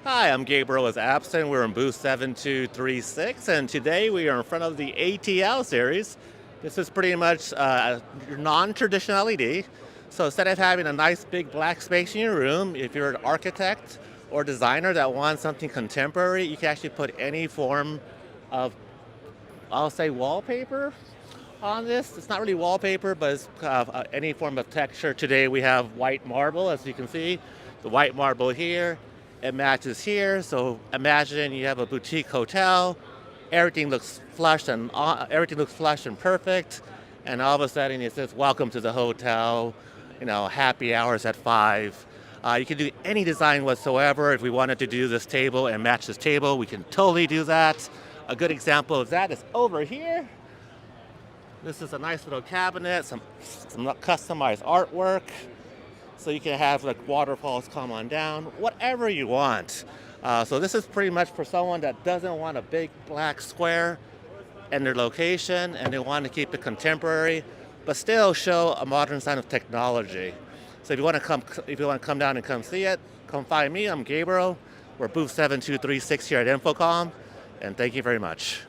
Hi, I'm Gabriel with Absen. We're in booth 7236, and today we are in front of the ATL series. This is pretty much your non-traditional LED. So instead of having a nice big black space in your room, if you're an architect or designer that wants something contemporary, you can actually put any form of, I'll say, wallpaper on this. It's not really wallpaper, but it's any form of texture. Today we have white marble, as you can see. The white marble here, it matches here. So imagine you have a boutique hotel. Everything looks flush and perfect, and all of a sudden it says "Welcome to the hotel." Happy hours at 5. You can do any design whatsoever. If we wanted to do this table and match this table, we can totally do that. A good example of that is over here. This is a nice little cabinet, some customized artwork. So you can have like waterfalls come on down, whatever you want. So this is pretty much for someone that doesn't want a big black square in their location and they want to keep it contemporary, but still show a modern side of technology. So if you want to come down and come see it, come find me. I'm Gabriel. We're booth 7236 here at InfoComm, and thank you very much.